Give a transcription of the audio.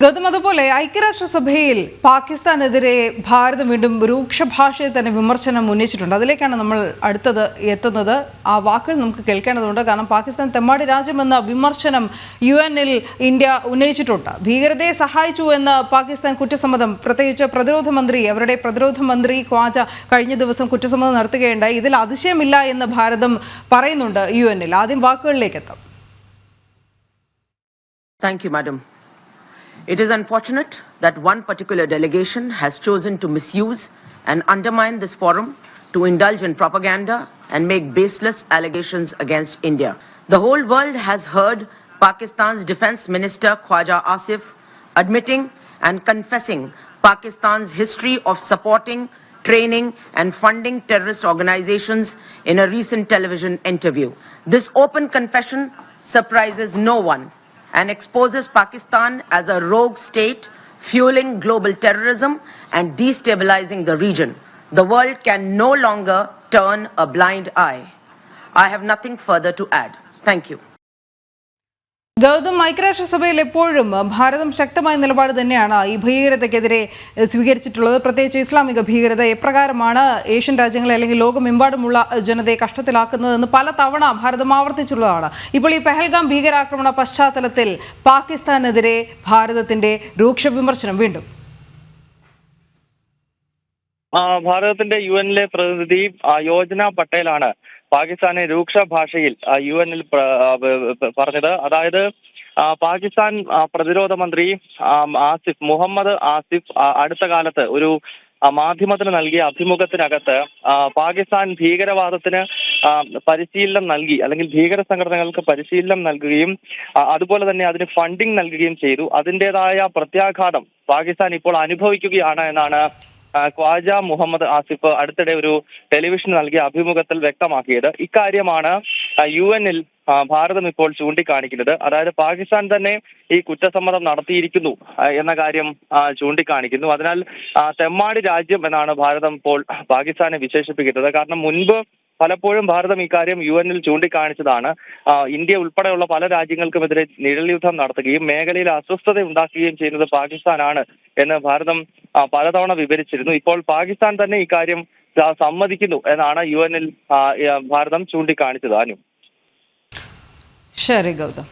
ഗൗതം, അതുപോലെ ഐക്യരാഷ്ട്രസഭയിൽ പാകിസ്ഥാനെതിരെ ഭാരതം വീണ്ടും രൂക്ഷ ഭാഷയിൽ തന്നെ വിമർശനം ഉന്നയിച്ചിട്ടുണ്ട്. അതിലേക്കാണ് നമ്മൾ അടുത്തത് എത്തുന്നത്. ആ വാക്കുകൾ നമുക്ക് കേൾക്കേണ്ടതുണ്ട്. കാരണം പാകിസ്ഥാൻ തെമ്മാടി രാജ്യമെന്ന വിമർശനം UN-ൽ ഇന്ത്യ ഉന്നയിച്ചിട്ടുണ്ട്. ഭീകരതയെ സഹായിച്ചു എന്ന് പാകിസ്ഥാൻ കുറ്റസമ്മതം, പ്രത്യേകിച്ച് അവരുടെ പ്രതിരോധ മന്ത്രി ഖ്വാജ കഴിഞ്ഞ ദിവസം കുറ്റസമ്മതം നടത്തുകയുണ്ടായി. ഇതിൽ അതിശയമില്ല എന്ന് ഭാരതം പറയുന്നുണ്ട് UN-ൽ. ആദ്യം വാക്കുകളിലേക്ക് എത്താം. Thank you, Madam. It is unfortunate that one particular delegation has chosen to misuse and undermine this forum to indulge in propaganda and make baseless allegations against India. The whole world has heard Pakistan's Defense Minister Khwaja Asif admitting and confessing Pakistan's history of supporting, training and funding terrorist organizations in a recent television interview. This open confession surprises no one and exposes Pakistan as a rogue state fueling global terrorism and destabilizing the region. The world can no longer turn a blind eye. I have nothing further to add. Thank you. Gautam, ഐക്യരാഷ്ട്രസഭയിൽ എപ്പോഴും ഭാരതം ശക്തമായ നിലപാട് തന്നെയാണ് ഈ ഭീകരതയ്ക്കെതിരെ സ്വീകരിച്ചിട്ടുള്ളത്. പ്രത്യേകിച്ച് ഇസ്ലാമിക ഭീകരത എപ്രകാരമാണ് ഏഷ്യൻ രാജ്യങ്ങളെ അല്ലെങ്കിൽ ലോകമെമ്പാടുമുള്ള ജനതയെ കഷ്ടത്തിലാക്കുന്നതെന്ന് പല തവണ ഭാരതം ആവർത്തിച്ചുള്ളതാണ്. ഇപ്പോൾ ഈ പെഹൽഗാം ഭീകരാക്രമണ പശ്ചാത്തലത്തിൽ പാകിസ്ഥാനെതിരെ ഭാരതത്തിന്റെ രൂക്ഷ വിമർശനം വീണ്ടും. ഭാരതത്തിന്റെ UN-ലെ പ്രതിനിധി യോജന പട്ടേലാണ് പാകിസ്ഥാനെ രൂക്ഷ ഭാഷയിൽ UN-ൽ പറഞ്ഞത്. അതായത് പാകിസ്ഥാൻ പ്രതിരോധ മന്ത്രി മുഹമ്മദ് ആസിഫ് അടുത്ത കാലത്ത് ഒരു മാധ്യമത്തിന് നൽകിയ അഭിമുഖത്തിനകത്ത് പാകിസ്ഥാൻ ഭീകരവാദത്തിന് പരിശീലനം നൽകി, അല്ലെങ്കിൽ ഭീകര സംഘടനകൾക്ക് പരിശീലനം നൽകുകയും അതുപോലെ തന്നെ അതിന് ഫണ്ടിങ് നൽകുകയും ചെയ്തു. അതിൻ്റെതായ പ്രത്യാഘാതം പാകിസ്ഥാൻ ഇപ്പോൾ അനുഭവിക്കുകയാണ് എന്നാണ് ഖ്വാജ മുഹമ്മദ് ആസിഫ് അടുത്തിടെ ഒരു ടെലിവിഷൻ നൽകിയ അഭിമുഖത്തിൽ വ്യക്തമാക്കിയത്. ഇക്കാര്യമാണ് UN-ൽ ഭാരതം ഇപ്പോൾ ചൂണ്ടിക്കാണിക്കുന്നത്. അതായത് പാകിസ്ഥാൻ തന്നെ ഈ കുറ്റസമ്മതം നടത്തിയിരിക്കുന്നു എന്ന കാര്യം ചൂണ്ടിക്കാണിക്കുന്നു. അതിനാൽ തെമ്മാടി രാജ്യം എന്നാണ് ഭാരതം ഇപ്പോൾ പാകിസ്ഥാനെ വിശേഷിപ്പിക്കുന്നത്. കാരണം മുൻപ് പലപ്പോഴും ഭാരതം ഇക്കാര്യം UN-ൽ ചൂണ്ടിക്കാണിച്ചതാണ്. ഇന്ത്യ ഉൾപ്പെടെയുള്ള പല രാജ്യങ്ങൾക്കുമെതിരെ നിഴൽ യുദ്ധം നടത്തുകയും മേഖലയിൽ അസ്വസ്ഥത ഉണ്ടാക്കുകയും ചെയ്യുന്നത് പാകിസ്ഥാനാണ് എന്ന് ഭാരതം പലതവണ വിവരിച്ചിരുന്നു. ഇപ്പോൾ പാകിസ്ഥാൻ തന്നെ ഇക്കാര്യം സമ്മതിക്കുന്നു എന്നാണ് UN-ൽ ഭാരതം ചൂണ്ടിക്കാണിച്ചത്. അനു. ശരി ഗൗതം.